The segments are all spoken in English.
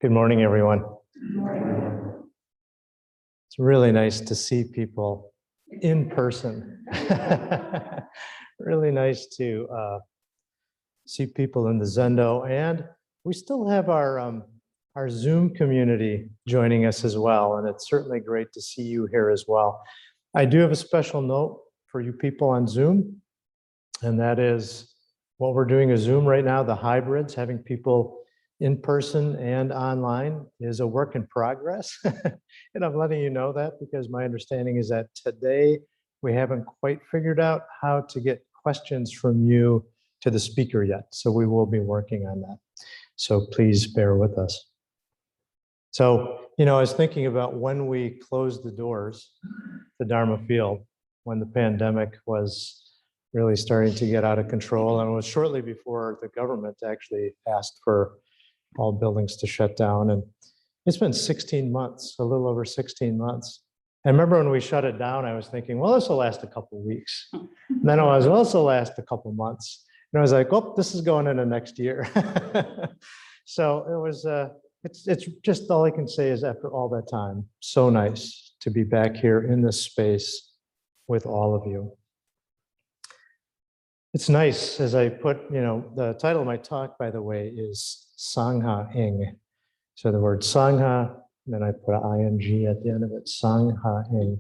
Good morning, everyone. It's really nice to see people in person. Really nice to see people in the Zendo, and we still have our Zoom community joining us as well, and it's certainly great to see you here as well. I do have a special note for you people on Zoom, and that is what we're doing is Zoom right now, the hybrids, having people in person and online is a work in progress. And I'm letting you know that because my understanding is that today we haven't quite figured out how to get questions from you to the speaker yet. So we will be working on that. So please bear with us. So, I was thinking about when we closed the doors, the Dharma field, when the pandemic was really starting to get out of control. And it was shortly before the government actually asked for all buildings to shut down. And it's been 16 months, a little over 16 months. I remember when we shut it down, I was thinking, well, this will last a couple of weeks. And then it was also last a couple of months. And I was like, oh, this is going into next year. So it was, it's just all I can say is after all that time, so nice to be back here in this space with all of you. It's nice, as I put, the title of my talk, by the way, is Sanghaing. So the word Sangha, and then I put an ing at the end of it, Sanghaing.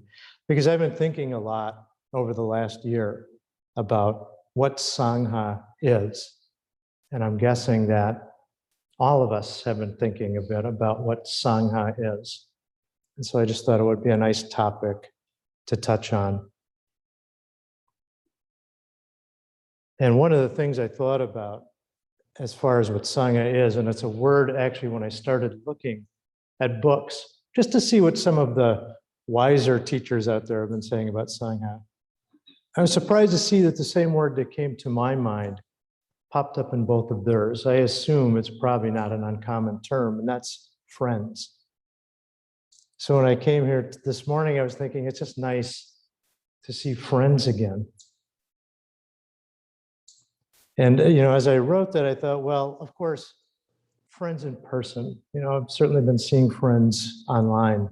Because I've been thinking a lot over the last year about what Sangha is. And I'm guessing that all of us have been thinking a bit about what Sangha is. And so I just thought it would be a nice topic to touch on. And one of the things I thought about as far as what Sangha is, and it's a word actually when I started looking at books, just to see what some of the wiser teachers out there have been saying about Sangha. I was surprised to see that the same word that came to my mind popped up in both of theirs. I assume it's probably not an uncommon term, and that's friends. So when I came here this morning, I was thinking it's just nice to see friends again. And, as I wrote that, I thought, well, of course, friends in person. I've certainly been seeing friends online.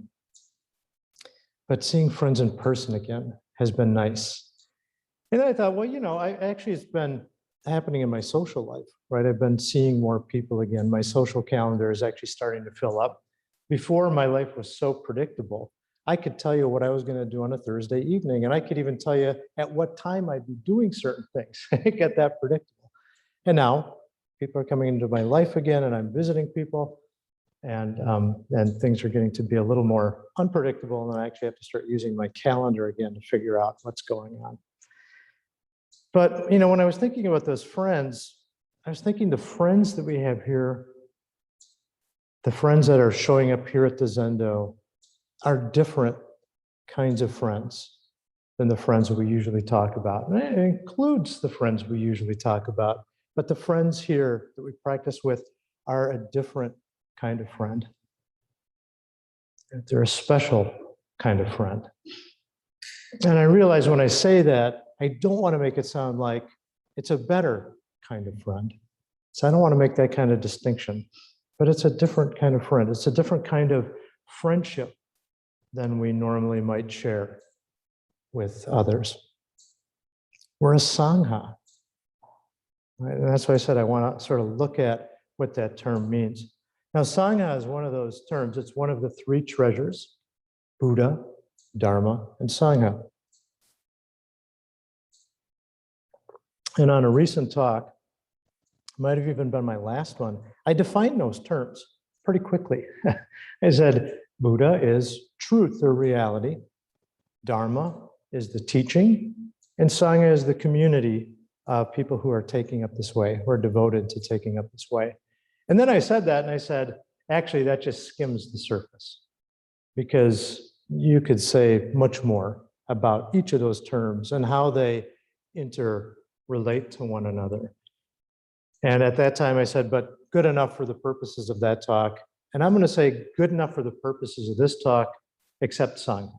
But seeing friends in person again has been nice. And I thought, well, it's been happening in my social life, right? I've been seeing more people again. My social calendar is actually starting to fill up. Before, my life was so predictable. I could tell you what I was going to do on a Thursday evening, and I could even tell you at what time I'd be doing certain things. I get that predictable. And now people are coming into my life again, and I'm visiting people, and things are getting to be a little more unpredictable, and I actually have to start using my calendar again to figure out what's going on. But, when I was thinking about those friends, I was thinking the friends that we have here, the friends that are showing up here at the Zendo, are different kinds of friends than the friends that we usually talk about. And it includes the friends we usually talk about, but the friends here that we practice with are a different kind of friend. They're a special kind of friend. And I realize when I say that, I don't want to make it sound like it's a better kind of friend. So I don't want to make that kind of distinction, but it's a different kind of friend. It's a different kind of friendship than we normally might share with others. We're a Sangha. Right? And that's why I said I want to sort of look at what that term means. Now, Sangha is one of those terms. It's one of the three treasures: Buddha, Dharma, and Sangha. And on a recent talk, might have even been my last one, I defined those terms pretty quickly. I said, Buddha is truth or reality, Dharma is the teaching, and Sangha is the community of people who are taking up this way, who are devoted to taking up this way. And then I said that, and I said, actually, that just skims the surface, because you could say much more about each of those terms and how they interrelate to one another. And at that time, I said, but good enough for the purposes of that talk. And I'm going to say good enough for the purposes of this talk, except Sangha.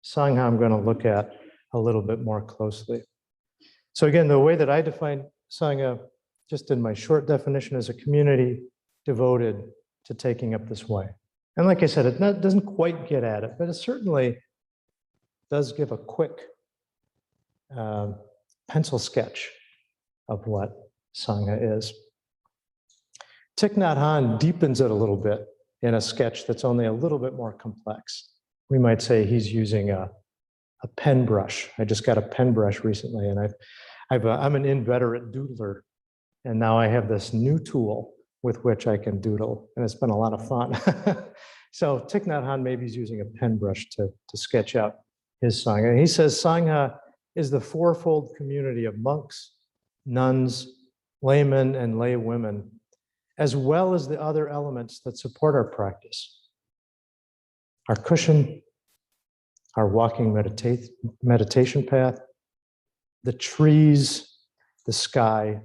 Sangha I'm going to look at a little bit more closely. So again, the way that I define Sangha, just in my short definition, is a community devoted to taking up this way. And like I said, doesn't quite get at it, but it certainly does give a quick pencil sketch of what Sangha is. Thich Nhat Hanh deepens it a little bit in a sketch that's only a little bit more complex. We might say he's using a pen brush. I just got a pen brush recently, and I'm an inveterate doodler, and now I have this new tool with which I can doodle, and it's been a lot of fun. So Thich Nhat Hanh maybe is using a pen brush to sketch out his Sangha. And he says Sangha is the fourfold community of monks, nuns, laymen, and lay women, as well as the other elements that support our practice. Our cushion, our walking meditation path, the trees, the sky,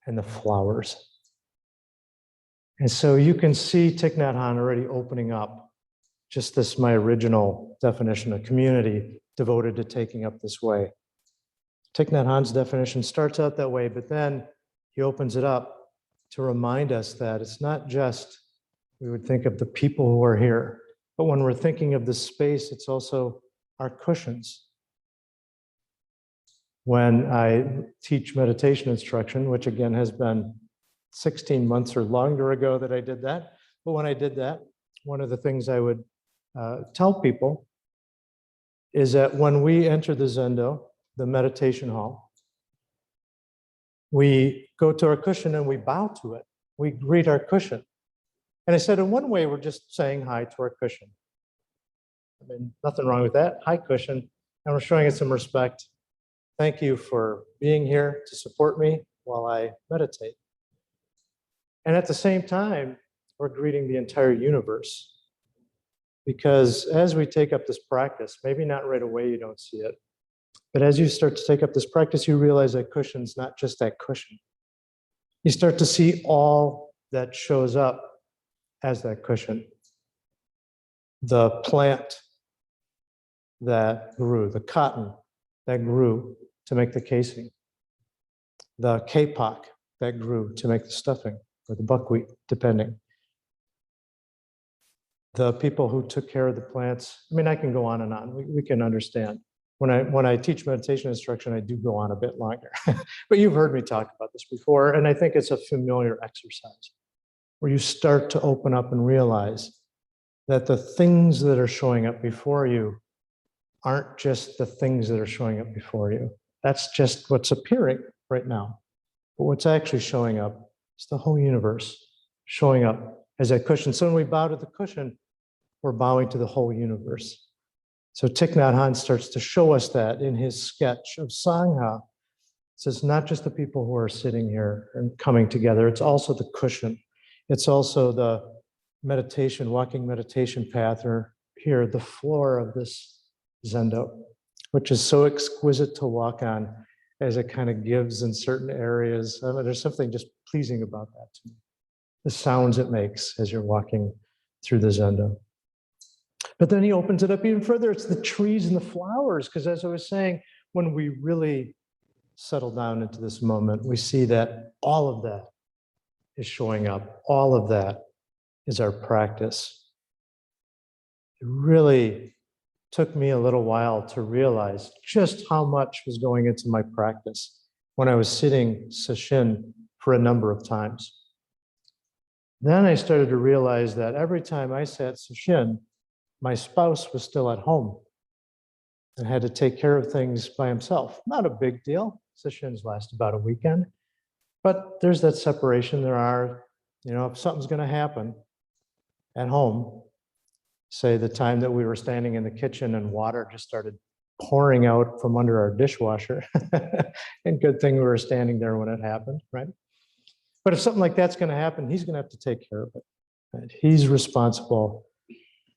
and the flowers. And so you can see Thich Nhat Hanh already opening up just this, my original definition, a community devoted to taking up this way. Thich Nhat Hanh's definition starts out that way, but then he opens it up to remind us that it's not just, we would think of the people who are here, but when we're thinking of this space, it's also our cushions. When I teach meditation instruction, which again has been 16 months or longer ago that I did that, but when I did that, one of the things I would tell people is that when we enter the zendo, the meditation hall, we go to our cushion and we bow to it. We greet our cushion. And I said, in one way, we're just saying hi to our cushion. I mean, nothing wrong with that. Hi, cushion. And we're showing it some respect. Thank you for being here to support me while I meditate. And at the same time, we're greeting the entire universe. Because as we take up this practice, maybe not right away, you don't see it, but as you start to take up this practice, you realize that cushion's not just that cushion. You start to see all that shows up as that cushion. The plant that grew, the cotton that grew to make the casing, the kapok that grew to make the stuffing, or the buckwheat, depending. The people who took care of the plants, I mean, I can go on and on. We can understand. When I teach meditation instruction, I do go on a bit longer. But you've heard me talk about this before, and I think it's a familiar exercise where you start to open up and realize that the things that are showing up before you aren't just the things that are showing up before you. That's just what's appearing right now. But what's actually showing up is the whole universe showing up as that cushion. So when we bow to the cushion, we're bowing to the whole universe. So Thich Nhat Hanh starts to show us that in his sketch of Sangha. So it's not just the people who are sitting here and coming together, it's also the cushion. It's also the meditation, walking meditation path, or here, the floor of this zendo, which is so exquisite to walk on as it kind of gives in certain areas. I mean, there's something just pleasing about that to me. The sounds it makes as you're walking through the zendo. But then he opens it up even further. It's the trees and the flowers, because as I was saying, when we really settle down into this moment, we see that all of that is showing up. All of that is our practice. It really took me a little while to realize just how much was going into my practice when I was sitting sesshin for a number of times. Then I started to realize that every time I sat sesshin, my spouse was still at home and had to take care of things by himself. Not a big deal. Sessions last about a weekend. But there's that separation. There are, if something's going to happen at home, say the time that we were standing in the kitchen and water just started pouring out from under our dishwasher. And good thing we were standing there when it happened, right? But if something like that's going to happen, he's going to have to take care of it. Right? He's responsible.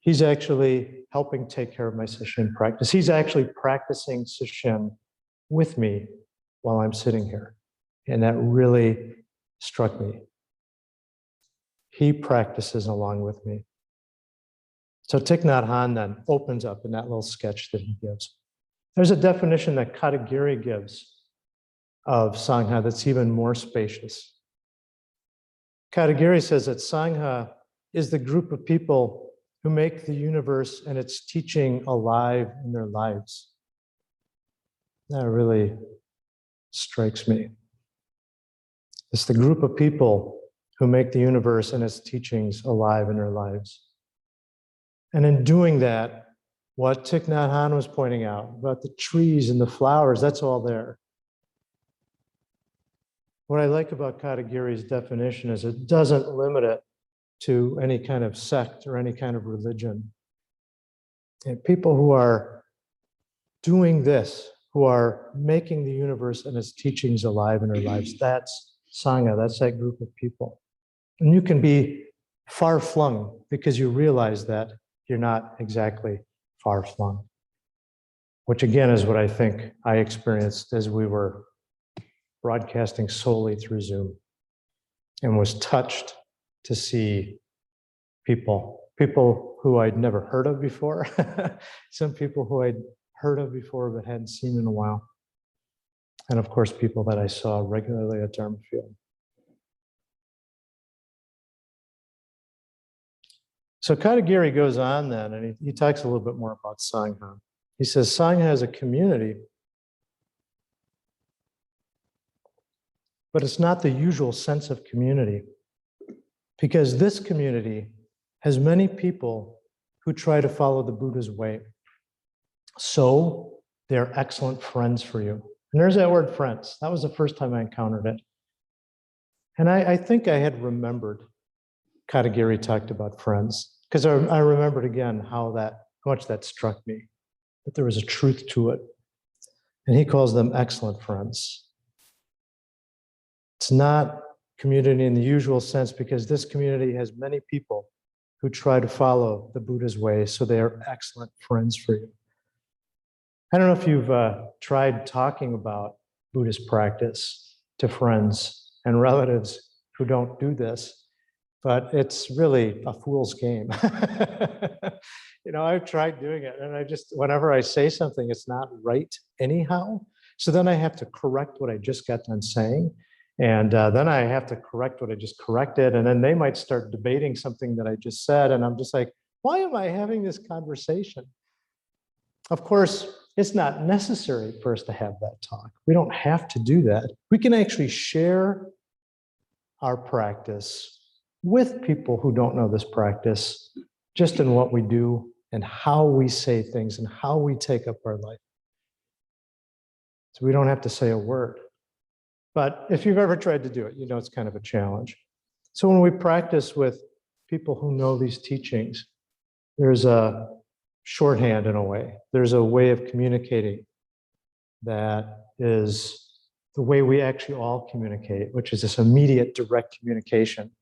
He's actually helping take care of my sesshin practice. He's actually practicing sesshin with me while I'm sitting here. And that really struck me. He practices along with me. So Thich Nhat Hanh then opens up in that little sketch that he gives. There's a definition that Katagiri gives of Sangha that's even more spacious. Katagiri says that Sangha is the group of people who make the universe and its teaching alive in their lives. That really strikes me. It's the group of people who make the universe and its teachings alive in their lives. And in doing that, what Thich Nhat Hanh was pointing out about the trees and the flowers, that's all there. What I like about Katagiri's definition is it doesn't limit it to any kind of sect or any kind of religion. And people who are doing this, who are making the universe and its teachings alive in their lives, that's Sangha, that's that group of people. And you can be far-flung because you realize that you're not exactly far-flung, which again is what I think I experienced as we were broadcasting solely through Zoom, and was touched to see people who I'd never heard of before, some people who I'd heard of before but hadn't seen in a while, and of course people that I saw regularly at Dharma Field. So Katagiri goes on then, and he talks a little bit more about Sangha. He says, Sangha is a community, but it's not the usual sense of community, because this community has many people who try to follow the Buddha's way. So they're excellent friends for you. And there's that word friends. That was the first time I encountered it. And I think I had remembered Katagiri talked about friends, because I remembered again how much that struck me, that there was a truth to it. And he calls them excellent friends. It's not community in the usual sense, because this community has many people who try to follow the Buddha's way, so they are excellent friends for you. I don't know if you've tried talking about Buddhist practice to friends and relatives who don't do this, but it's really a fool's game. You know, I've tried doing it, and whenever I say something, it's not right anyhow. So then I have to correct what I just got done saying. And then I have to correct what I just corrected. And then they might start debating something that I just said. And I'm just like, why am I having this conversation? Of course, it's not necessary for us to have that talk. We don't have to do that. We can actually share our practice with people who don't know this practice, just in what we do and how we say things and how we take up our life. So we don't have to say a word. But if you've ever tried to do it, you know it's kind of a challenge. So when we practice with people who know these teachings, there's a shorthand in a way. There's a way of communicating that is the way we actually all communicate, which is this immediate, direct communication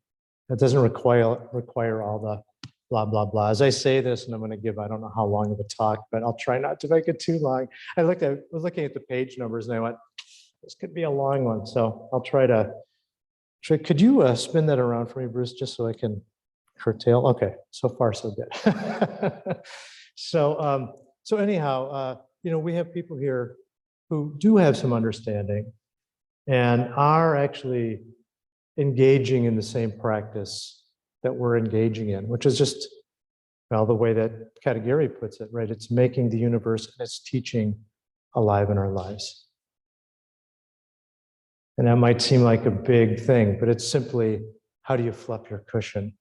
that doesn't require all the blah, blah, blah. As I say this, and I'm going to give, I don't know how long of a talk, but I'll try not to make it too long. I was looking at the page numbers and I went, this could be a long one. So I'll try to, could you spin that around for me, Bruce, just so I can curtail? Okay, so far so good. So anyhow, you know, we have people here who do have some understanding and are actually engaging in the same practice that we're engaging in, which is just, well, the way that Katagiri puts it, right? It's making the universe and its teaching alive in our lives. And that might seem like a big thing, but it's simply, how do you flip your cushion?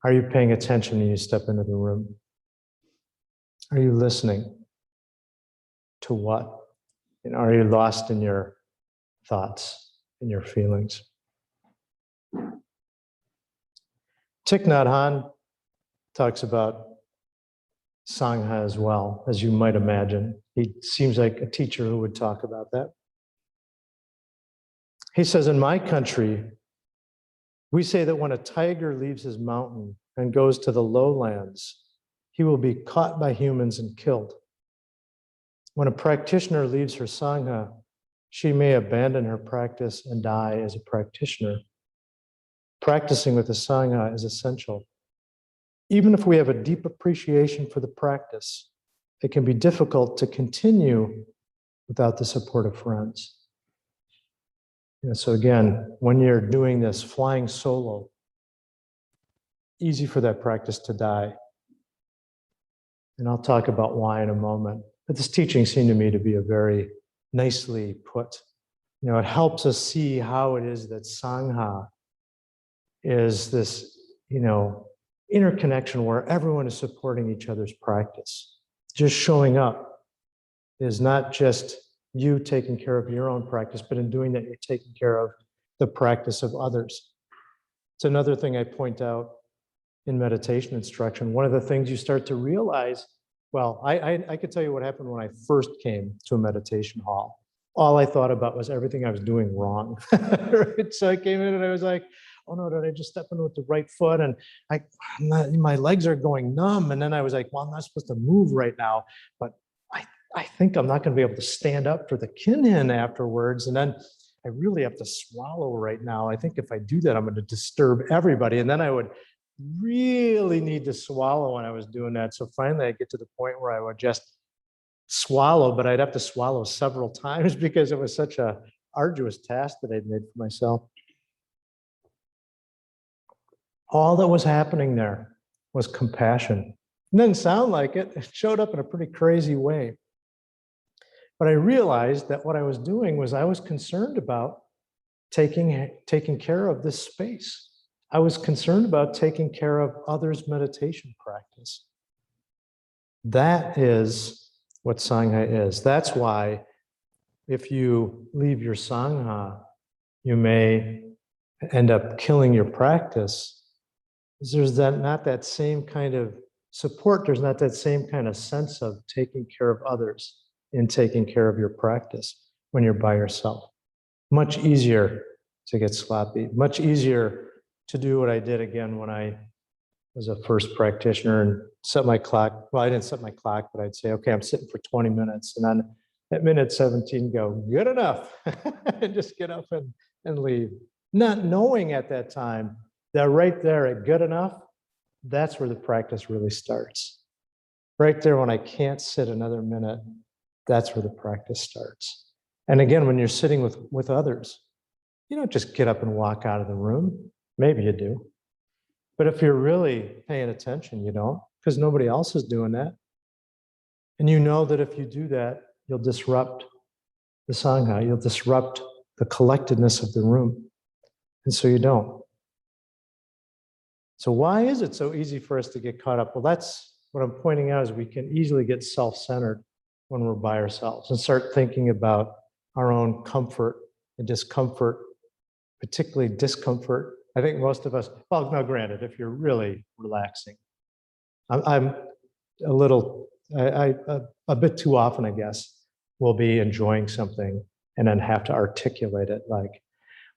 Are you paying attention when you step into the room? Are you listening to what? You know, are you lost in your thoughts and your feelings? Thich Nhat Hanh talks about Sangha as well, as you might imagine. He seems like a teacher who would talk about that. He says, in my country, we say that when a tiger leaves his mountain and goes to the lowlands, he will be caught by humans and killed. When a practitioner leaves her Sangha, she may abandon her practice and die as a practitioner. Practicing with the Sangha is essential. Even if we have a deep appreciation for the practice, it can be difficult to continue without the support of friends. So again, when you're doing this flying solo, easy for that practice to die. And I'll talk about why in a moment. But this teaching seemed to me to be a very nicely put. It helps us see how it is that Sangha is this, interconnection where everyone is supporting each other's practice. Just showing up is not just you taking care of your own practice, but in doing that, you're taking care of the practice of others. It's another thing I point out in meditation instruction. One of the things you start to realize, well, I could tell you what happened when I first came to a meditation hall. All I thought about was everything I was doing wrong. Right? So I came in and I was like, oh no, did I just step in with the right foot? And my legs are going numb. And then I was like, well, I'm not supposed to move right now, but I think I'm not going to be able to stand up for the kinhin afterwards. And then I really have to swallow right now. I think if I do that, I'm going to disturb everybody. And then I would really need to swallow when I was doing that. So finally I get to the point where I would just swallow, but I'd have to swallow several times because it was such a arduous task that I'd made for myself. All that was happening there was compassion. It didn't sound like it. It showed up in a pretty crazy way. But I realized that what I was doing was I was concerned about taking care of this space. I was concerned about taking care of others' meditation practice. That is what Sangha is. That's why if you leave your Sangha, you may end up killing your practice. There's not that same kind of support. There's not that same kind of sense of taking care of others in taking care of your practice when you're by yourself. Much easier to get sloppy, much easier to do what I did again when I was a first practitioner and set my clock. Well, I didn't set my clock, but I'd say, okay, I'm sitting for 20 minutes. And then at minute 17, go, good enough. And just get up and leave. Not knowing at that time that right there at good enough, that's where the practice really starts. Right there when I can't sit another minute, that's where the practice starts. And again, when you're sitting with others, you don't just get up and walk out of the room. Maybe you do. But if you're really paying attention, you don't, because nobody else is doing that. And you know that if you do that, you'll disrupt the Sangha, you'll disrupt the collectedness of the room. And so you don't. So why is it so easy for us to get caught up? Well, that's what I'm pointing out is we can easily get self-centered when we're by ourselves and start thinking about our own comfort and discomfort, particularly discomfort. I think most of us, well, now granted, if you're really relaxing, I'm a little, a bit too often, I guess, will be enjoying something and then have to articulate it like,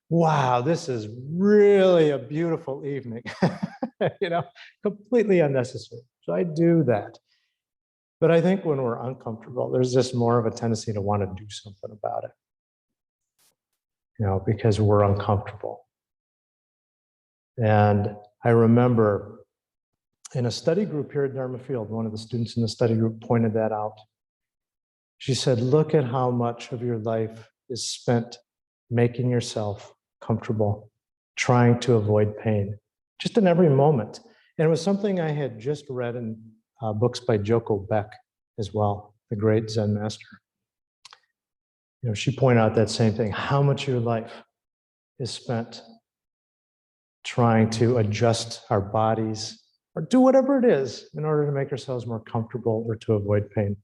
wow, this is really a beautiful evening, completely unnecessary. So I do that. But I think when we're uncomfortable, there's just more of a tendency to want to do something about it, because we're uncomfortable. And I remember in a study group here at Dharma Field, one of the students in the study group pointed that out. She said, look at how much of your life is spent making yourself comfortable, trying to avoid pain, just in every moment. And it was something I had just read in books by Joko Beck as well, the great Zen master. She pointed out that same thing, how much of your life is spent trying to adjust our bodies or do whatever it is in order to make ourselves more comfortable or to avoid pain.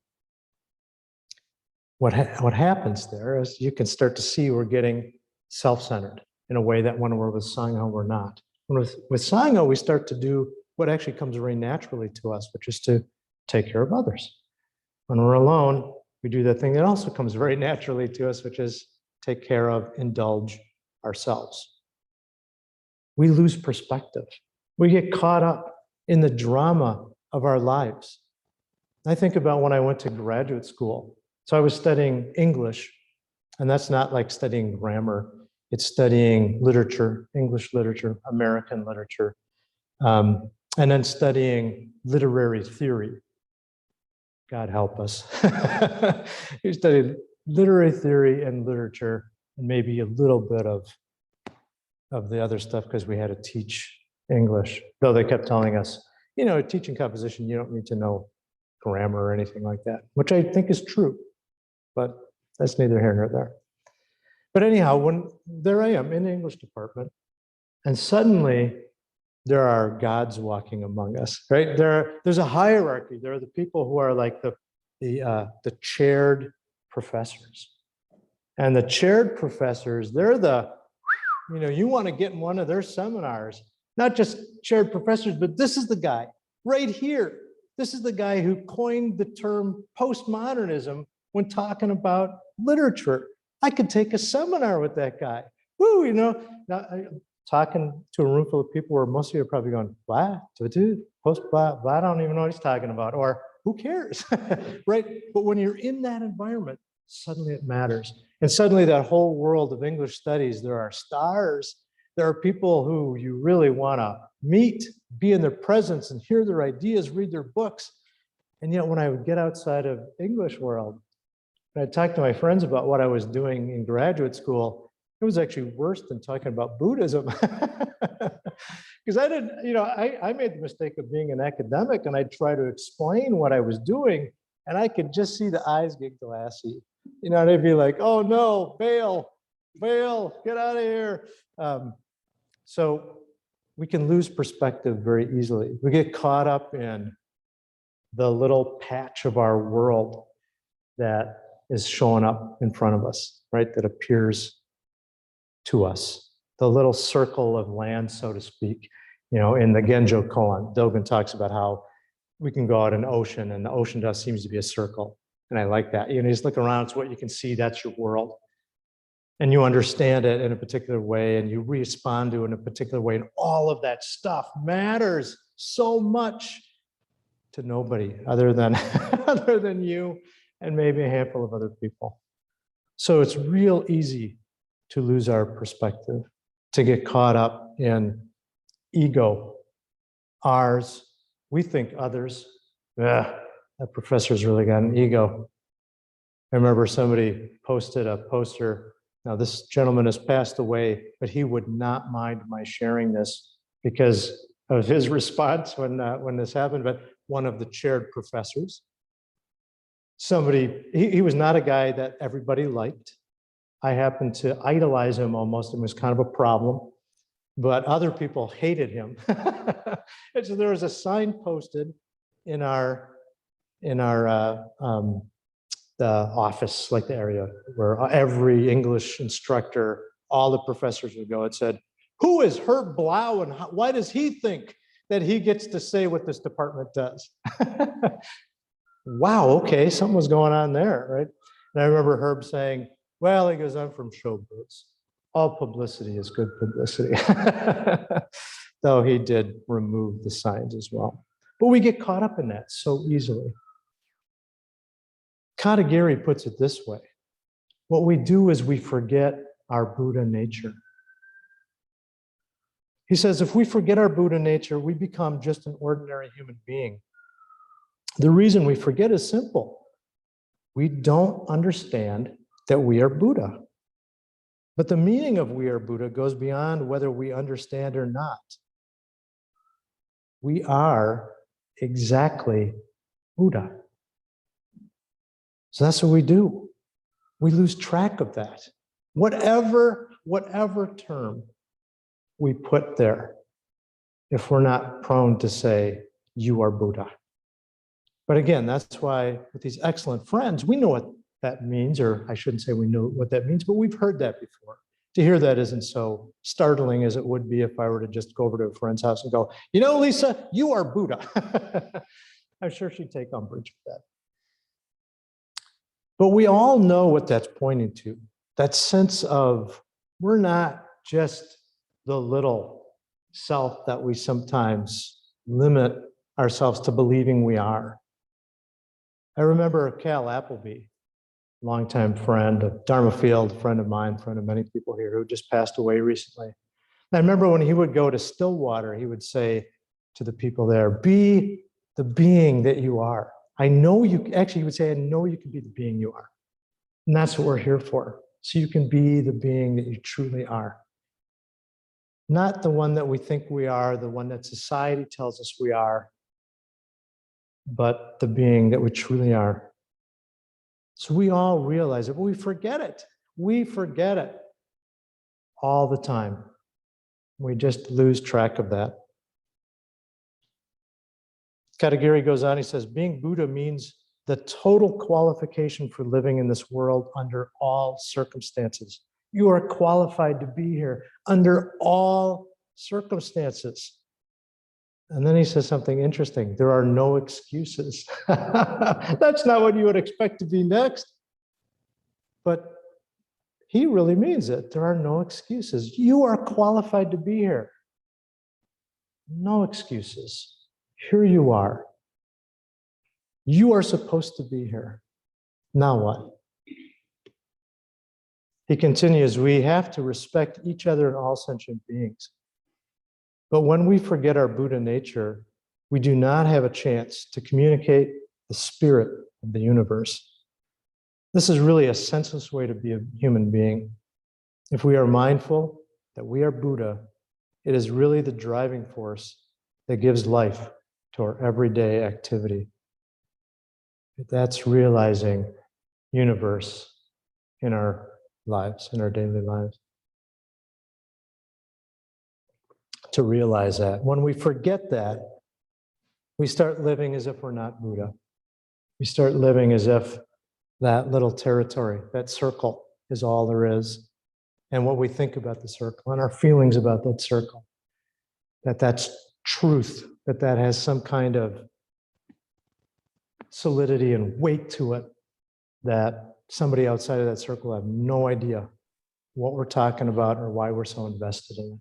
What happens there is you can start to see we're getting self-centered in a way that when we're with Sangha, we're not. With Sangha, we start to do what actually comes very naturally to us, which is to take care of others. When we're alone, we do that thing that also comes very naturally to us, which is take care of, indulge ourselves. We lose perspective. We get caught up in the drama of our lives. I think about when I went to graduate school. So I was studying English, and that's not like studying grammar. It's studying literature, English literature, American literature, and then studying literary theory. God help us. We studied literary theory and literature and maybe a little bit of the other stuff because we had to teach English, though they kept telling us, teaching composition, you don't need to know grammar or anything like that, which I think is true, but that's neither here nor there. But anyhow, when there I am in the English department, and suddenly there are gods walking among us, right? There's a hierarchy. There are the people who are like the chaired professors. And the chaired professors, they're you want to get in one of their seminars, not just chaired professors, but this is the guy right here. This is the guy who coined the term postmodernism when talking about literature. I could take a seminar with that guy. Woo, now, talking to a room full of people where most of you are probably going, blah, post blah, blah, I don't even know what he's talking about, or who cares, right? But when you're in that environment, suddenly it matters. And suddenly that whole world of English studies, there are stars, there are people who you really want to meet, be in their presence and hear their ideas, read their books. And yet when I would get outside of English world, and I talked to my friends about what I was doing in graduate school, it was actually worse than talking about Buddhism. Because I didn't, I made the mistake of being an academic, and I'd try to explain what I was doing, and I could just see the eyes get glassy. They'd be like, oh no, bail, get out of here. So we can lose perspective very easily. We get caught up in the little patch of our world that is showing up in front of us, right? That appears to us, the little circle of land, so to speak. In the Genjo Koan, Dogen talks about how we can go out in the ocean, and the ocean just seems to be a circle. And I like that. You just look around, it's what you can see, that's your world. And you understand it in a particular way, and you respond to it in a particular way. And all of that stuff matters so much to nobody other than, other than you and maybe a handful of other people. So it's real easy to lose our perspective, to get caught up in ego, ours, we think others. That professor's really got an ego. I remember somebody posted a poster. Now this gentleman has passed away, but he would not mind my sharing this because of his response when this happened. But one of the chaired professors, he was not a guy that everybody liked. I happened to idolize him almost, and it was kind of a problem, but other people hated him. And so there was a sign posted in the office, like the area where every English instructor, all the professors would go. It said, "Who is Herb Blau, and why does he think that he gets to say what this department does?" Wow, okay, something was going on there, right? And I remember Herb saying, well, he goes, I'm from showbiz. All publicity is good publicity. Though he did remove the signs as well. But we get caught up in that so easily. Katagiri puts it this way. What we do is we forget our Buddha nature. He says, if we forget our Buddha nature, we become just an ordinary human being. The reason we forget is simple. We don't understand that we are Buddha. But the meaning of we are Buddha goes beyond whether we understand or not. We are exactly Buddha. So that's what we do. We lose track of that. Whatever term we put there, if we're not prone to say, you are Buddha. But again, that's why with these excellent friends, we know what that means, or I shouldn't say we know what that means, but we've heard that before. To hear that isn't so startling as it would be if I were to just go over to a friend's house and go, Lisa, you are Buddha. I'm sure she'd take umbrage with that. But we all know what that's pointing to. That sense of we're not just the little self that we sometimes limit ourselves to believing we are. I remember Cal Appleby, longtime friend of Dharma Field, friend of mine, friend of many people here, who just passed away recently. And I remember when he would go to Stillwater, he would say to the people there, be the being that you are. I know you, actually he would say, I know you can be the being you are. And that's what we're here for. so you can be the being that you truly are. Not the one that we think we are, the one that society tells us we are, but the being that we truly are. So we all realize it, but we forget it. We forget it all the time. We just lose track of that. Katagiri goes on, he says, being Buddha means the total qualification for living in this world under all circumstances. You are qualified to be here under all circumstances. And then he says something interesting. There are no excuses. That's not what you would expect to be next. But he really means it. There are no excuses. You are qualified to be here. No excuses. Here you are. You are supposed to be here. Now what? He continues, we have to respect each other and all sentient beings. But when we forget our Buddha nature, we do not have a chance to communicate the spirit of the universe. This is really a senseless way to be a human being. If we are mindful that we are Buddha, it is really the driving force that gives life to our everyday activity. That's realizing universe in our lives, in our daily lives. To realize that. When we forget that, we start living as if we're not Buddha. We start living as if that little territory, that circle is all there is. And what we think about the circle and our feelings about that circle, that's truth, that has some kind of solidity and weight to it, that somebody outside of that circle have no idea what we're talking about or why we're so invested in it.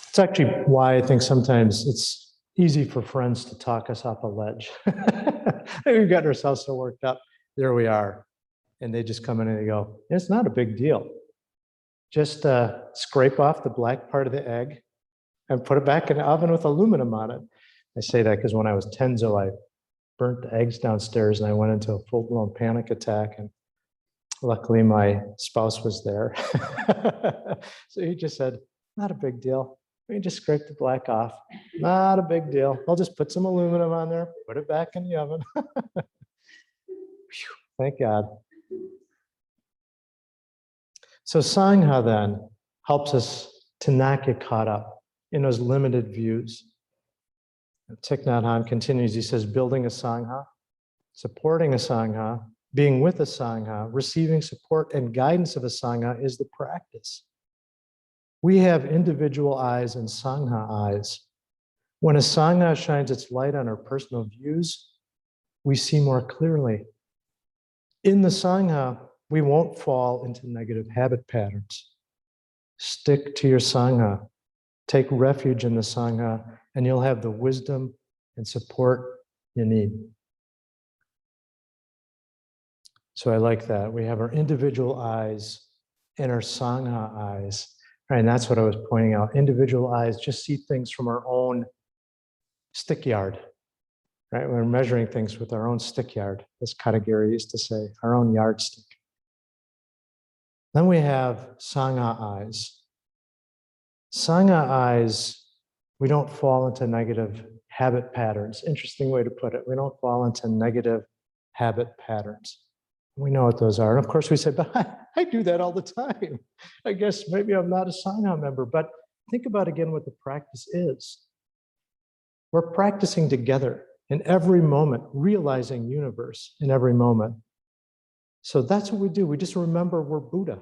It's actually why I think sometimes it's easy for friends to talk us off a ledge. We've gotten ourselves so worked up. There we are. And they just come in and they go, it's not a big deal. Just scrape off the black part of the egg and put it back in the oven with aluminum on it. I say that because when I was Tenzo, I burnt the eggs downstairs and I went into a full-blown panic attack. And luckily my spouse was there. So he just said, not a big deal. We just scrape the black off. Not a big deal. I'll just put some aluminum on there, put it back in the oven. Thank God. So Sangha then helps us to not get caught up in those limited views. Thich Nhat Hanh continues, he says, building a Sangha, supporting a Sangha, being with a Sangha, receiving support and guidance of a Sangha is the practice. We have individual eyes and Sangha eyes. When a Sangha shines its light on our personal views, we see more clearly. In the Sangha, we won't fall into negative habit patterns. Stick to your Sangha. Take refuge in the Sangha, and you'll have the wisdom and support you need. So I like that. We have our individual eyes and our Sangha eyes. Right, and that's what I was pointing out. Individual eyes just see things from our own stick yard. Right? We're measuring things with our own stick yard, as Katagiri used to say, our own yardstick. Then we have Sangha eyes. Sangha eyes, we don't fall into negative habit patterns. Interesting way to put it. We don't fall into negative habit patterns. We know what those are. And of course we say, but I do that all the time. I guess maybe I'm not a Sangha member, but think about again what the practice is. We're practicing together in every moment, realizing universe in every moment. So that's what we do. We just remember we're Buddha.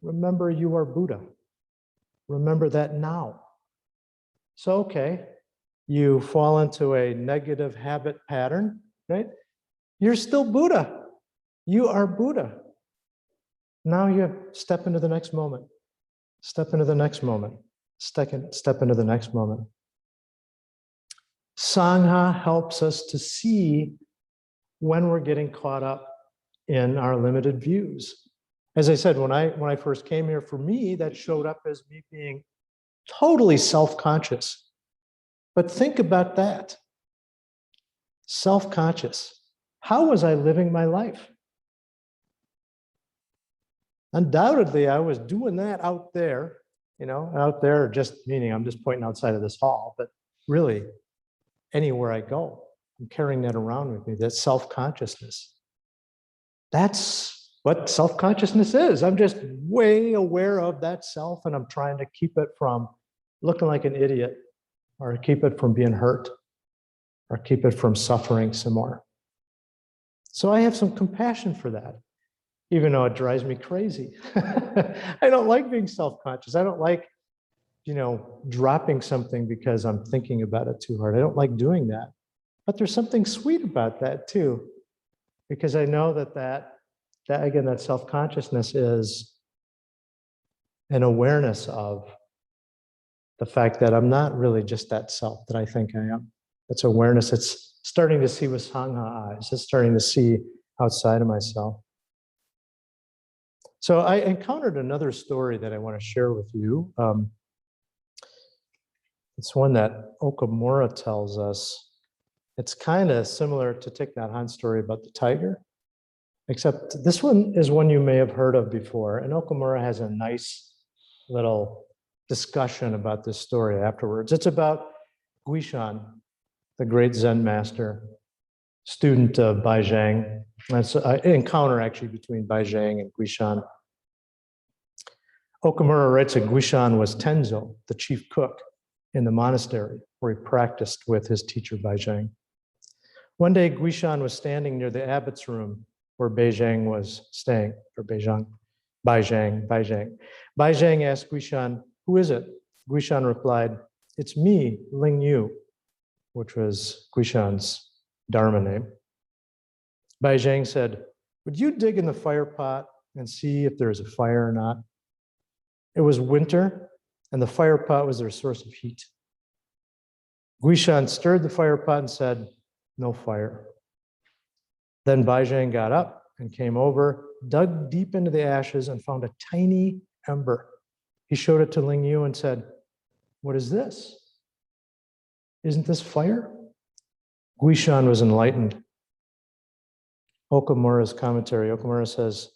Remember you are Buddha. Remember that now. So, okay, you fall into a negative habit pattern, right? You're still Buddha. You are Buddha. Now you step into the next moment. Step into the next moment. Step into the next moment. Sangha helps us to see when we're getting caught up in our limited views. As I said, when I first came here, for me, that showed up as me being totally self-conscious. But think about that. Self-conscious. How was I living my life? Undoubtedly, I was doing that out there, out there, just meaning I'm just pointing outside of this hall, but really anywhere I go, I'm carrying that around with me, that self-consciousness. That's what self-consciousness is. I'm just way aware of that self, and I'm trying to keep it from looking like an idiot, or keep it from being hurt, or keep it from suffering some more. So I have some compassion for that, even though it drives me crazy. I don't like being self-conscious. I don't like, dropping something because I'm thinking about it too hard. I don't like doing that. But there's something sweet about that too, because I know that again, that self-consciousness is an awareness of the fact that I'm not really just that self that I think I am. It's awareness. It's starting to see with Sangha eyes. It's starting to see outside of myself. So I encountered another story that I want to share with you. It's one that Okamura tells us. It's kind of similar to Thich Nhat Hanh's story about the tiger, except this one is one you may have heard of before. And Okamura has a nice little discussion about this story afterwards. It's about Guishan, the great Zen master, student of Baizhang. That's an encounter actually between Baizhang and Guishan. Okamura writes that Guishan was Tenzo, the chief cook in the monastery where he practiced with his teacher Baizhang. One day, Guishan was standing near the abbot's room where Baizhang was staying, or Baizhang. Baizhang asked Guishan, "Who is it?" Guishan replied, "It's me, Ling Yu," which was Guishan's Dharma name. Baizhang said, "Would you dig in the fire pot and see if there is a fire or not?" It was winter, and the fire pot was their source of heat. Guishan stirred the fire pot and said, "No fire." Then Baizhang got up and came over, dug deep into the ashes, and found a tiny ember. He showed it to Ling Yu and said, "What is this? Isn't this fire?" Guishan was enlightened. Okamura's commentary, Okamura says,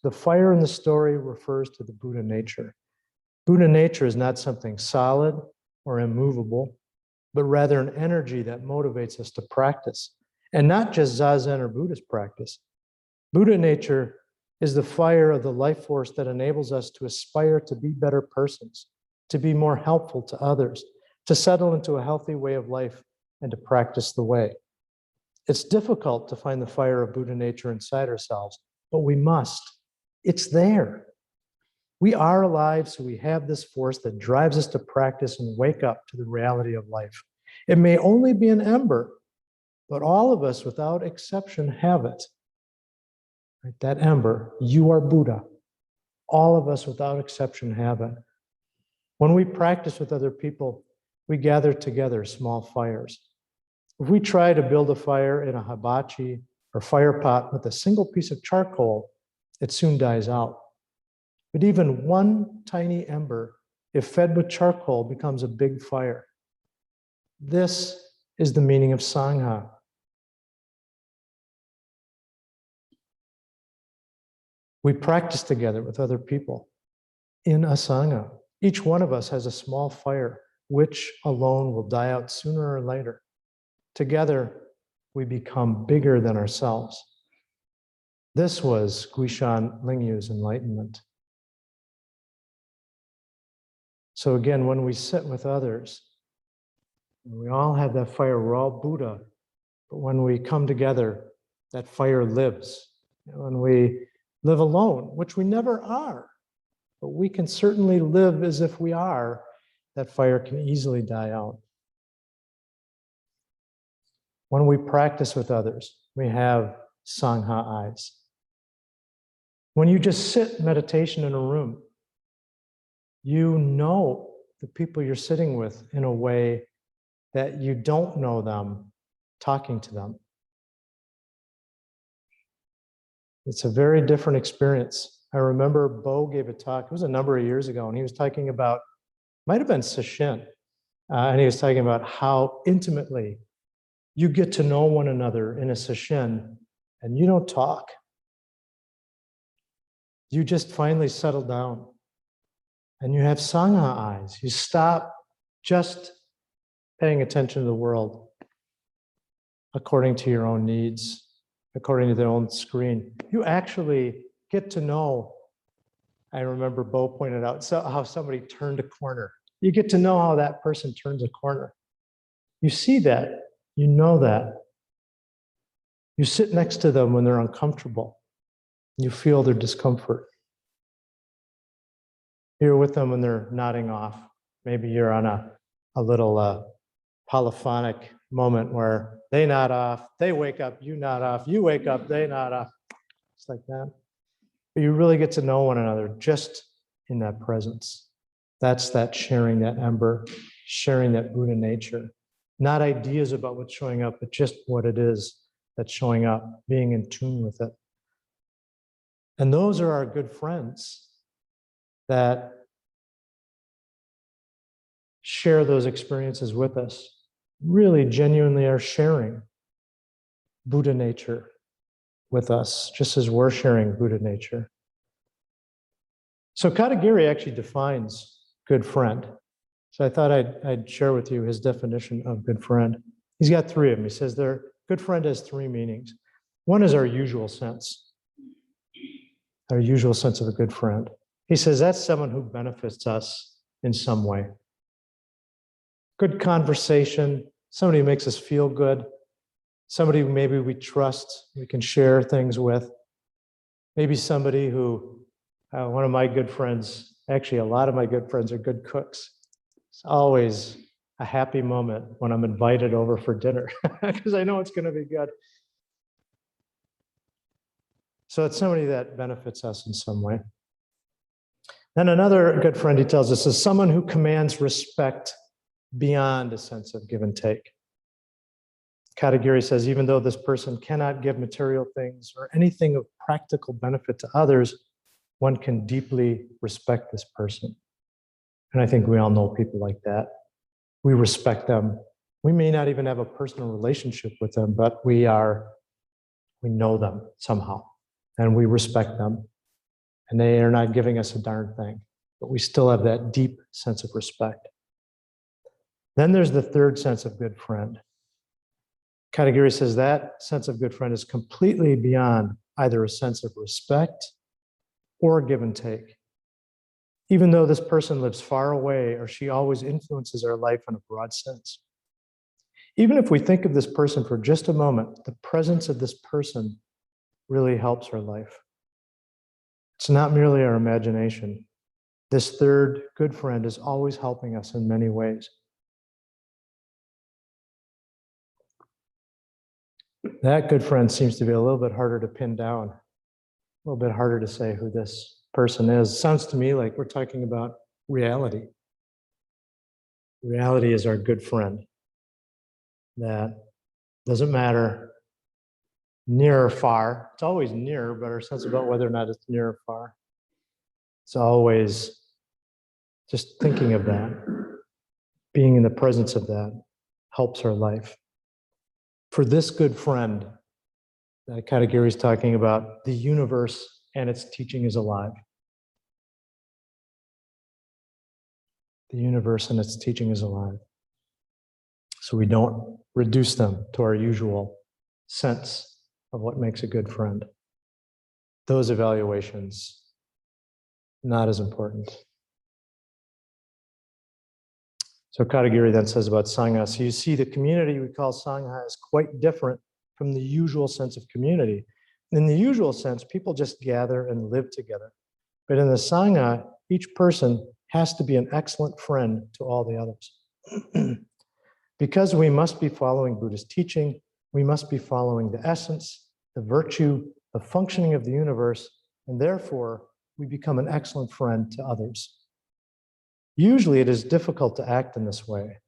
the fire in the story refers to the Buddha nature. Buddha nature is not something solid or immovable, but rather an energy that motivates us to practice, and not just Zazen or Buddhist practice. Buddha nature is the fire of the life force that enables us to aspire to be better persons, to be more helpful to others, to settle into a healthy way of life, and to practice the way. It's difficult to find the fire of Buddha nature inside ourselves, but we must. It's there. We are alive, so we have this force that drives us to practice and wake up to the reality of life. It may only be an ember, but all of us, without exception, have it. Right? That ember, you are Buddha. All of us, without exception, have it. When we practice with other people, we gather together small fires. If we try to build a fire in a hibachi or fire pot with a single piece of charcoal, it soon dies out. But even one tiny ember, if fed with charcoal, becomes a big fire. This is the meaning of Sangha. We practice together with other people in a Sangha. Each one of us has a small fire, which alone will die out sooner or later. Together, we become bigger than ourselves. This was Guishan Lingyu's enlightenment. So again, when we sit with others, we all have that fire, we're all Buddha, but when we come together, that fire lives. When we live alone, which we never are, but we can certainly live as if we are, that fire can easily die out. When we practice with others, we have Sangha eyes. When you just sit meditation in a room, you know the people you're sitting with in a way that you don't know them talking to them. It's a very different experience. I remember Bo gave a talk, it was a number of years ago, and he was talking about, might have been Sesshin, and he was talking about how intimately you get to know one another in a Sesshin, and you don't talk. you just finally settle down and you have Sangha eyes. You stop just paying attention to the world according to your own needs, according to their own screen. You actually get to know. I remember Bo pointed out how somebody turned a corner. You get to know how that person turns a corner. You see that, you know that. You sit next to them when they're uncomfortable. You feel their discomfort. You're with them when they're nodding off. Maybe you're on a little polyphonic moment where they nod off, they wake up, you nod off, you wake up, they nod off. It's like that. But you really get to know one another just in that presence. That's that sharing that ember, sharing that Buddha nature. Not ideas about what's showing up, but just what it is that's showing up, being in tune with it. And those are our good friends that share those experiences with us, really genuinely are sharing Buddha nature with us, just as we're sharing Buddha nature. So Katagiri actually defines good friend. So I thought I'd share with you his definition of good friend. He's got three of them. He says good friend has three meanings. One is our usual sense of a good friend. He says that's someone who benefits us in some way. Good conversation, somebody who makes us feel good, somebody who maybe we trust, we can share things with. Maybe somebody who, one of my good friends, actually a lot of my good friends are good cooks. It's always a happy moment when I'm invited over for dinner because I know it's going to be good. So it's somebody that benefits us in some way. Then another good friend, he tells us, is someone who commands respect beyond a sense of give and take. Katagiri says, even though this person cannot give material things or anything of practical benefit to others, one can deeply respect this person. And I think we all know people like that. We respect them. We may not even have a personal relationship with them, but we know them somehow, and we respect them. And they are not giving us a darn thing, but we still have that deep sense of respect. Then there's the third sense of good friend. Katagiri says that sense of good friend is completely beyond either a sense of respect or give and take. Even though this person lives far away or she always influences our life in a broad sense. Even if we think of this person for just a moment, the presence of this person really helps our life. It's not merely our imagination. This third good friend is always helping us in many ways. That good friend seems to be a little bit harder to pin down, a little bit harder to say who this person is. Sounds to me like we're talking about reality. Reality is our good friend. That doesn't matter near or far. It's always near, but our sense about whether or not it's near or far. It's always just thinking of that, being in the presence of that helps our life. For this good friend that Katagiri is talking about, the universe and its teaching is alive. The universe and its teaching is alive. So we don't reduce them to our usual sense of what makes a good friend. Those evaluations, not as important. So Katagiri then says about Sangha, so you see the community we call Sangha is quite different from the usual sense of community. In the usual sense, people just gather and live together. But in the Sangha, each person has to be an excellent friend to all the others. Because we must be following Buddha's teaching, we must be following the essence, the virtue, the functioning of the universe, and therefore we become an excellent friend to others. Usually it is difficult to act in this way.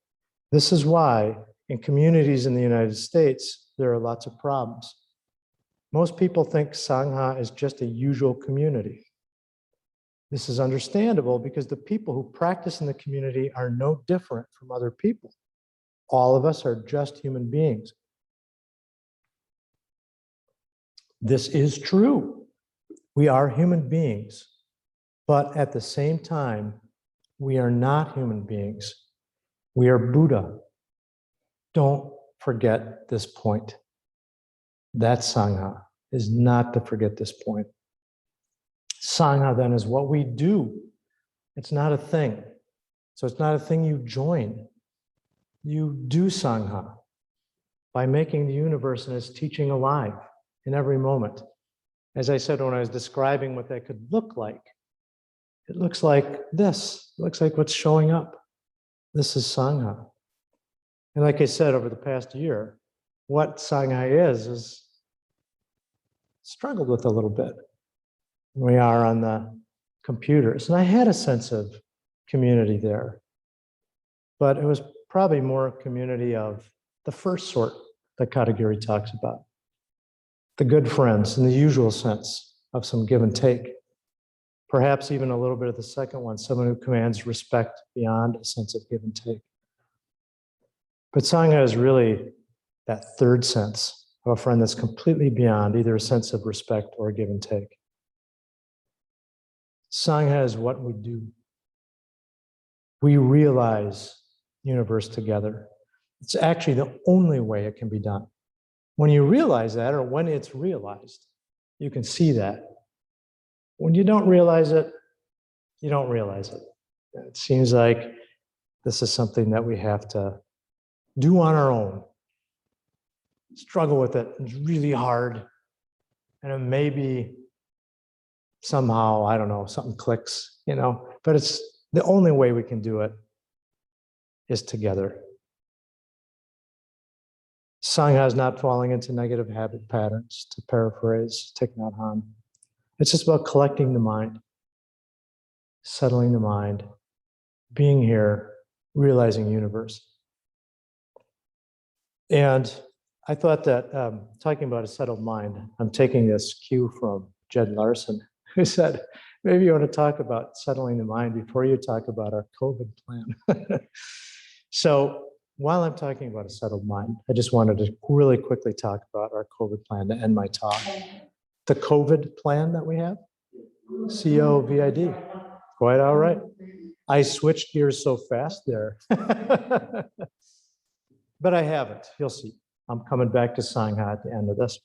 This is why in communities in the United States, there are lots of problems. Most people think Sangha is just a usual community. This is understandable because the people who practice in the community are no different from other people. All of us are just human beings. This is true. We are human beings, but at the same time, we are not human beings. We are Buddha. Don't forget this point. That Sangha is not to forget this point. Sangha then is what we do. It's not a thing. So it's not a thing you join. You do Sangha by making the universe and its teaching alive in every moment. As I said when I was describing what that could look like, it looks like this. It looks like what's showing up. This is Sangha. And like I said, over the past year, what Sangha is struggled with a little bit. We are on the computers. And I had a sense of community there. But it was probably more a community of the first sort that Katagiri talks about. The good friends in the usual sense of some give and take. Perhaps even a little bit of the second one, someone who commands respect beyond a sense of give and take. But Sangha is really that third sense of a friend that's completely beyond either a sense of respect or give and take. Sangha is what we do. We realize universe together. It's actually the only way it can be done. When you realize that, or when it's realized, you can see that. When you don't realize it, you don't realize it. It seems like this is something that we have to do on our own. Struggle with it. It's really hard. And it maybe somehow, I don't know, something clicks, but it's the only way we can do it is together. Sangha is not falling into negative habit patterns, to paraphrase Thich Nhat Hanh. It's just about collecting the mind, settling the mind, being here, realizing universe. And I thought that talking about a settled mind, I'm taking this cue from Jed Larson, who said, maybe you want to talk about settling the mind before you talk about our COVID plan. So while I'm talking about a settled mind, I just wanted to really quickly talk about our COVID plan to end my talk. The COVID plan that we have, COVID, quite all right. I switched gears so fast there. But I haven't, you'll see. I'm coming back to Sangha at the end of this.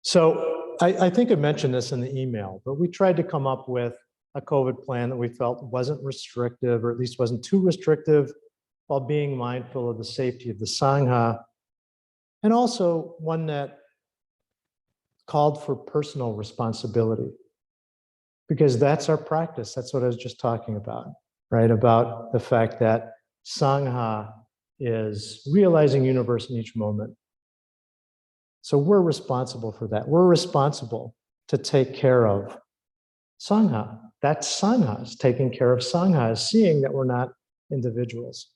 So I think I mentioned this in the email, but we tried to come up with a COVID plan that we felt wasn't restrictive, or at least wasn't too restrictive, while being mindful of the safety of the Sangha, and also one that called for personal responsibility, because that's our practice. That's what I was just talking about, right? About the fact that Sangha is realizing universe in each moment. So we're responsible for that. We're responsible to take care of Sangha. That's Sangha, is taking care of Sangha, is seeing that we're not individuals.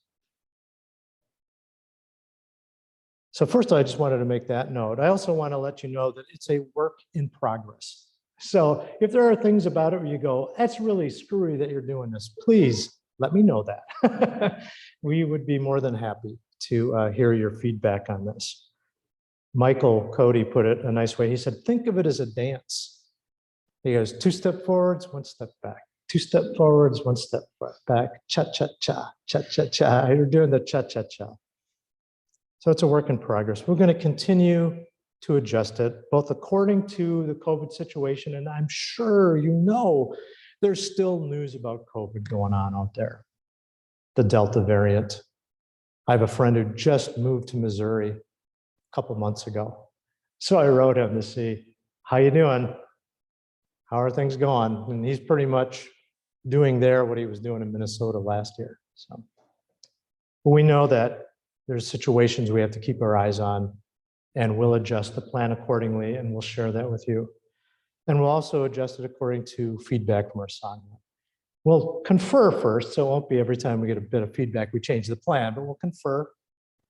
So first, I just wanted to make that note. I also want to let you know that it's a work in progress. So if there are things about it where you go, that's really screwy that you're doing this, please let me know that. We would be more than happy to hear your feedback on this. Michael Cody put it a nice way. He said, think of it as a dance. He goes, 2 steps forwards, 1 step back. 2 steps forwards, 1 step back. Cha-cha-cha, cha-cha-cha. You're doing the cha-cha-cha. So it's a work in progress. We're going to continue to adjust it, both according to the COVID situation, and I'm sure there's still news about COVID going on out there. The Delta variant. I have a friend who just moved to Missouri a couple months ago. So I wrote him to see, how you doing? How are things going? And he's pretty much doing there what he was doing in Minnesota last year. So but we know that there's situations we have to keep our eyes on, and we'll adjust the plan accordingly, and we'll share that with you. And we'll also adjust it according to feedback from our Sangha. We'll confer first, so it won't be every time we get a bit of feedback we change the plan, but we'll confer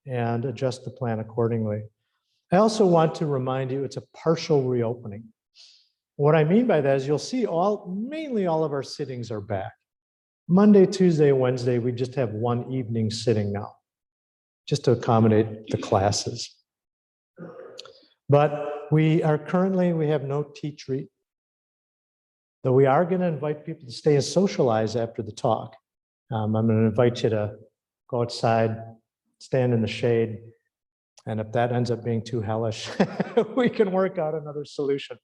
and adjust the plan accordingly. I also want to remind you it's a partial reopening. What I mean by that is you'll see mainly all of our sittings are back. Monday, Tuesday, Wednesday, we just have one evening sitting now, just to accommodate the classes. But we have no teach Though we are going to invite people to stay and socialize after the talk. I'm going to invite you to go outside, stand in the shade, and if that ends up being too hellish, we can work out another solution.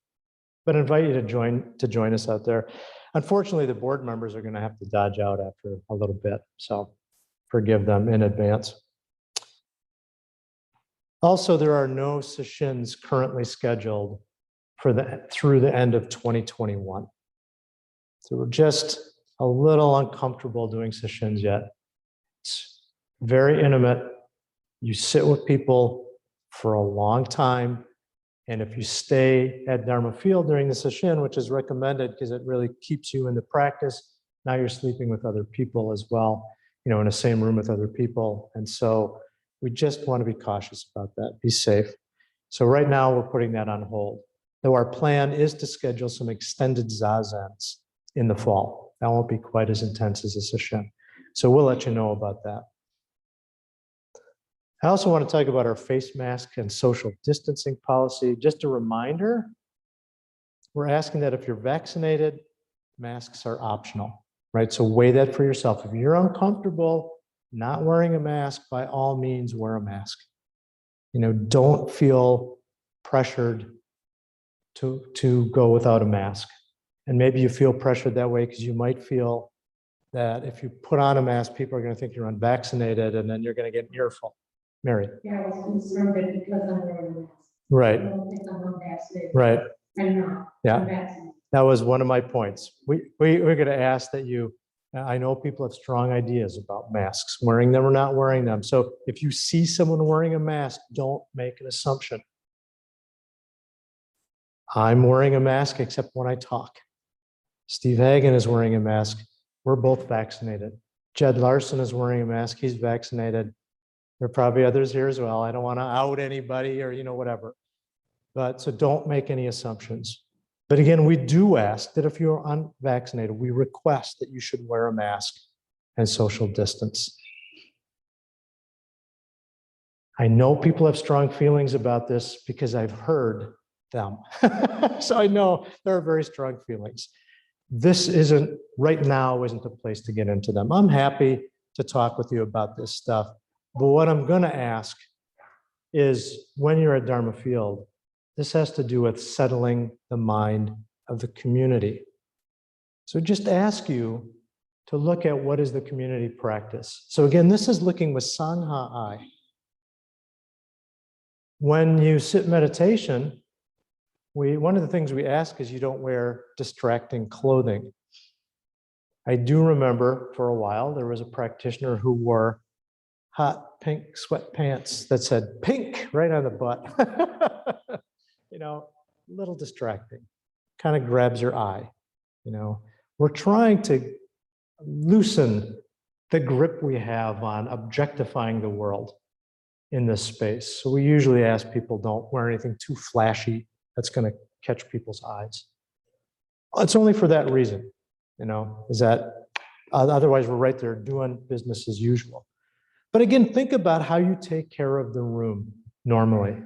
But I invite you to join us out there. Unfortunately, the board members are going to have to dodge out after a little bit, so forgive them in advance. Also, there are no sessions currently scheduled through the end of 2021. So we're just a little uncomfortable doing sessions yet. It's very intimate. You sit with people for a long time. And if you stay at Dharma Field during the session, which is recommended because it really keeps you in the practice, now you're sleeping with other people as well, in the same room with other people. And so we just want to be cautious about that, be safe. So right now we're putting that on hold. Though our plan is to schedule some extended zazens in the fall. That won't be quite as intense as a session. So we'll let you know about that. I also want to talk about our face mask and social distancing policy. Just a reminder, we're asking that if you're vaccinated, masks are optional, right? So weigh that for yourself. If you're uncomfortable not wearing a mask, by all means, wear a mask. Don't feel pressured to go without a mask. And maybe you feel pressured that way because you might feel that if you put on a mask, people are going to think you're unvaccinated, and then you're going to get an earful. Mary. Yeah, I was concerned that because I'm wearing a mask. Right. I don't think I'm unvaccinated. Right. I'm not. Yeah. I'm vaccinated. That was one of my points. We're going to ask that I know people have strong ideas about masks, wearing them or not wearing them. So if you see someone wearing a mask, don't make an assumption. I'm wearing a mask except when I talk. Steve Hagen is wearing a mask. We're both vaccinated. Jed Larson is wearing a mask. He's vaccinated. There are probably others here as well. I don't want to out anybody or, whatever. But so don't make any assumptions. But again, we do ask that if you're unvaccinated, we request that you should wear a mask and social distance. I know people have strong feelings about this because I've heard them. So I know there are very strong feelings. This right now isn't the place to get into them. I'm happy to talk with you about this stuff. But what I'm going to ask is when you're at Dharma Field, this has to do with settling the mind of the community. So just ask you to look at what is the community practice. So again, this is looking with Sangha Eye. When you sit meditation, one of the things we ask is you don't wear distracting clothing. I do remember for a while, there was a practitioner who wore hot pink sweatpants that said pink right on the butt. A little distracting, kind of grabs your eye. We're trying to loosen the grip we have on objectifying the world in this space. So we usually ask people don't wear anything too flashy that's going to catch people's eyes. It's only for that reason, is that otherwise we're right there doing business as usual. But again, think about how you take care of the room normally,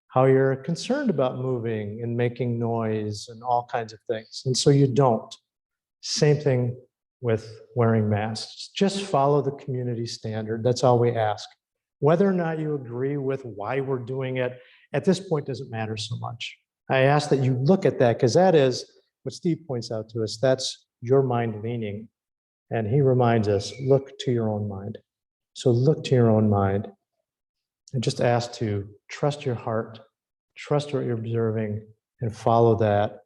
how you're concerned about moving and making noise and all kinds of things. And so you don't. Same thing with wearing masks. Just follow the community standard. That's all we ask. Whether or not you agree with why we're doing it, at this point doesn't matter so much. I ask that you look at that because that is what Steve points out to us. That's your mind leaning. And he reminds us, look to your own mind. So look to your own mind and just ask to trust your heart, trust what you're observing, and follow that.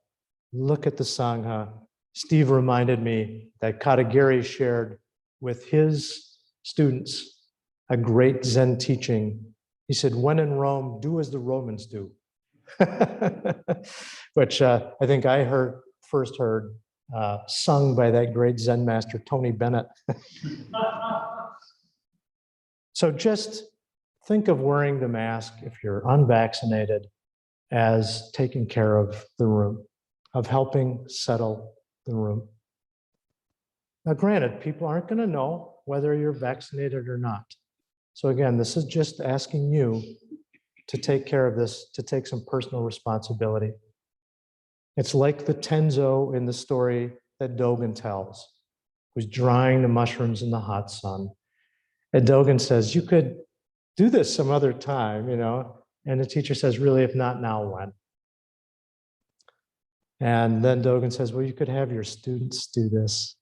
Look at the Sangha. Steve reminded me that Katagiri shared with his students a great Zen teaching. He said, when in Rome, do as the Romans do. Which I think I first heard sung by that great Zen master, Tony Bennett. So just think of wearing the mask if you're unvaccinated as taking care of the room, of helping settle the room. Now, granted, people aren't going to know whether you're vaccinated or not. So again, this is just asking you to take care of this, to take some personal responsibility. It's like the Tenzo in the story that Dogen tells, who's drying the mushrooms in the hot sun. And Dogen says, you could do this some other time, you know? And the teacher says, really, if not now, when? And then Dogen says, well, you could have your students do this.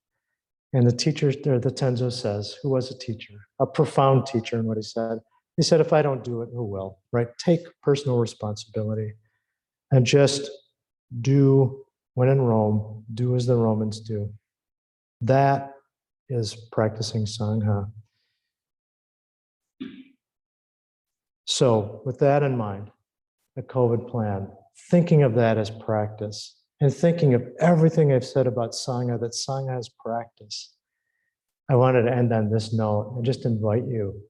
And the teacher, or the Tenzo says, who was a teacher, a profound teacher in what he said. He said, if I don't do it, who will, right? Take personal responsibility and just do, when in Rome, do as the Romans do. That is practicing Sangha. So with that in mind, the COVID plan, thinking of that as practice, and thinking of everything I've said about Sangha, that Sangha is practice. I wanted to end on this note and just invite you,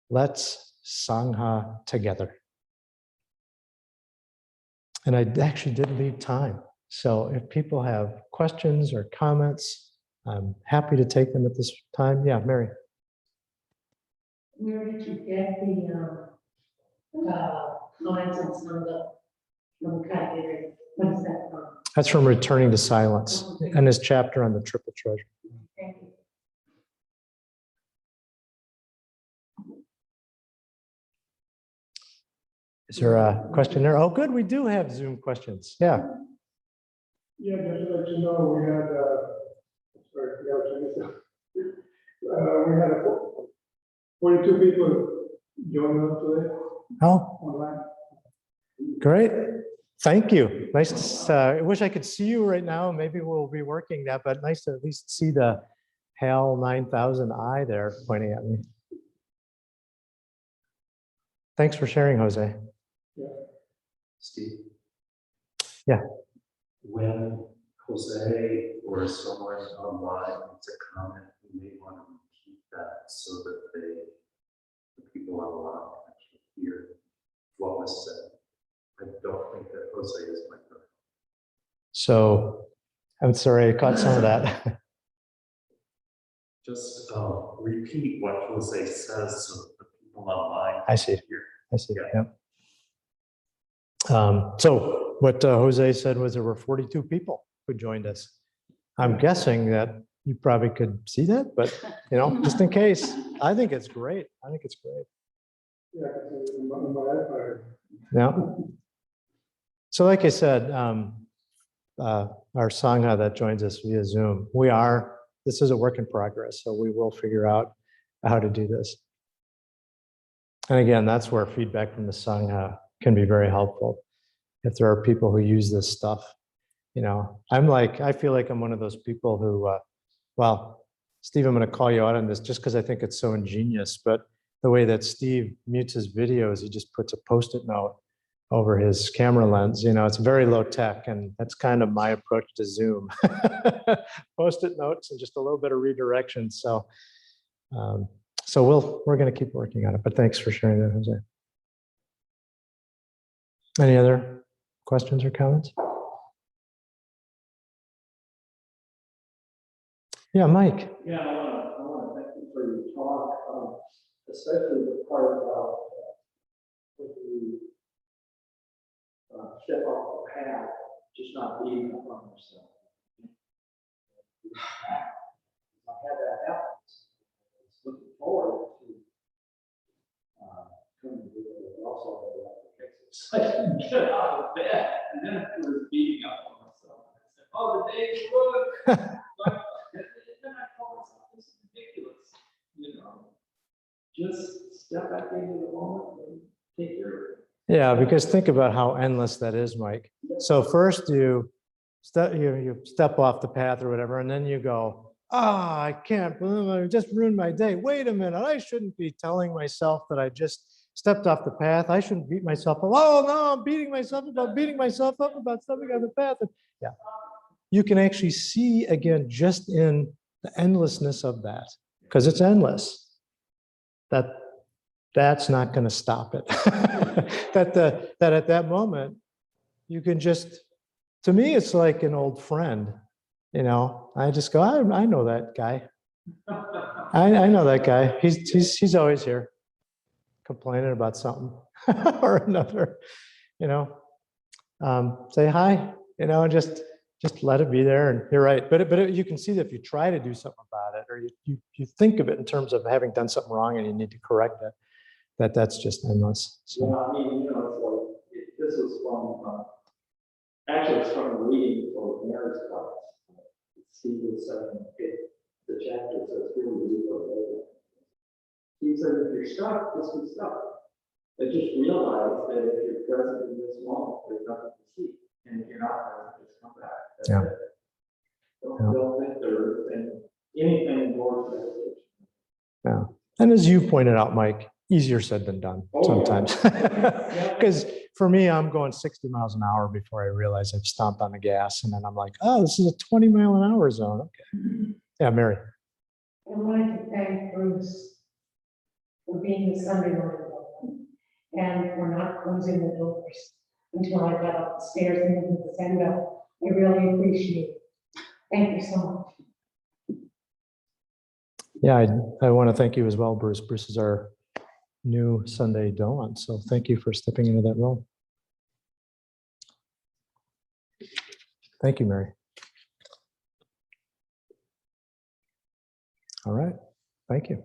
let's Sangha together. And I actually did leave time. So if people have questions or comments, I'm happy to take them at this time. Yeah, Mary. Where did you get the lines on Sangha? What is that from? That's from Returning to Silence and his chapter on the Triple Treasure. Thank you. Is there a question there? Oh, good. We do have Zoom questions. Yeah. Yeah, just to let you know, we had, we had 42 people join us today Oh, online. great. Thank you. Nice to, I wish I could see you right now. Maybe we'll be working that, but nice to at least see the HAL 9000 eye there pointing at me. Thanks for sharing, Jose. Yeah. Steve? Yeah. When Jose or someone online makes a comment, you may want to repeat that so that the people online actually hear what was said. I don't think that Jose is my friend. So I'm sorry, I caught some of that. Just repeat what Jose says so that the people online I see. hear. I see. Yeah. Yeah. So what Jose said was there were 42 people who joined us. I'm guessing that you probably could see that, but you know, just in case, I think it's great. I think it's great. Yeah, I can see it in my iPad. Yeah. So like I said, our Sangha that joins us via Zoom, this is a work in progress, so we will figure out how to do this. And again, that's where feedback from the Sangha can be very helpful. If there are people who use this stuff, you know, I feel like I'm one of those people who, well, Steve, I'm going to call you out on this just because I think it's so ingenious, but the way that Steve mutes his videos, he just puts a Post-it note over his camera lens. You know, it's very low tech, and that's kind of my approach to Zoom. Post-it notes and just a little bit of redirection. So, we're going to keep working on it. But thanks for sharing that, Jose. Any other questions or comments? Yeah, Mike. Yeah, I want to thank you for your talk, especially the part about when you step off the path, just not beating up on yourself. I had that happen. I was looking forward to coming to the also I couldn't get out of bed, and then I was beating up on myself. I said, "Oh, the day's good." Then I told myself, "This is ridiculous." You know, just step back into the moment and take care of it. Yeah, because think about how endless that is, Mike. So first you step off the path or whatever, and then you go, I can't believe I just ruined my day. Wait a minute, I shouldn't be telling myself that I just stepped off the path. I shouldn't beat myself up. Oh no, I'm beating myself up about stepping off the path. And yeah, you can actually see again just in the endlessness of that, because it's endless. That's not going to stop it. that at that moment you can just, to me, it's like an old friend. You know, I just go, I know that guy. I know that guy. He's always here, complaining about something or another. You know, say hi. You know, just let it be there. And you're right. But you can see that if you try to do something about it, or you think of it in terms of having done something wrong and you need to correct it, that's just endless. Yeah, So, I mean, you know, it's like, this was from, actually, it's from a reading for Mary's class. Steve was saying, the chapter says, really, he said, if you're stuck, just be stuck. But just realize that if you're present in this moment, there's nothing to see. And if you're not present, just come back. That's Yeah. it. Don't think there's anything more meditation. yeah. And as you pointed out, Mike, easier said than done sometimes. Because for me, I'm going 60 miles an hour before I realize I've stomped on the gas. And then I'm like, oh, this is a 20-mile-an-hour zone. Okay. Yeah, Mary. I wanted to thank Bruce for being the Sunday morning welcome and for not closing the doors until I got up the stairs and into the Sangha. I really appreciate it. Thank you so much. Yeah, I want to thank you as well, Bruce. Bruce is our new Sunday Dawn. So thank you for stepping into that role. Thank you, Mary. All right. Thank you.